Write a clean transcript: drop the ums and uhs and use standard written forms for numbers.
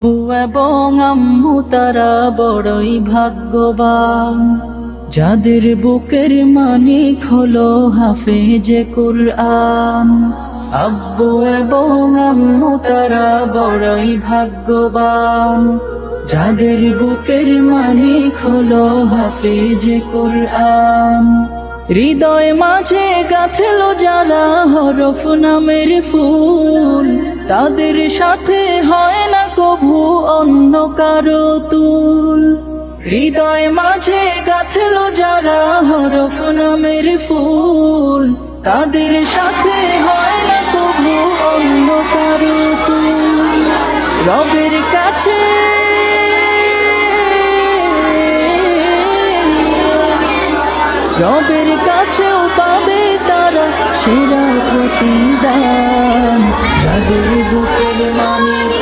এবং আম্মু তারা বড়ই ভাগ্যবান, যাদের বুকের মানিক হলো হাফেজে কুরআন। আব্বু এবং আম্মু তারা বড়ই ভাগ্যবান, যাদের বুকের মানিক হলো হাফেজে কুরআন। হৃদয় মাঝে গাঁথলো যারা হরফ নামের ফুল, তাদের সাথে হয় না কভু অন্য কারো তুল। হৃদয় মাঝে গাঁথলো যারা হরফ নামের ফুল, তাদের সাথে হয় না কভু অন্য কারো তুল। রবের কাছে রবের কাছেও পাবে তারা সেরা প্রতিদান, যাদের বুকের মানিক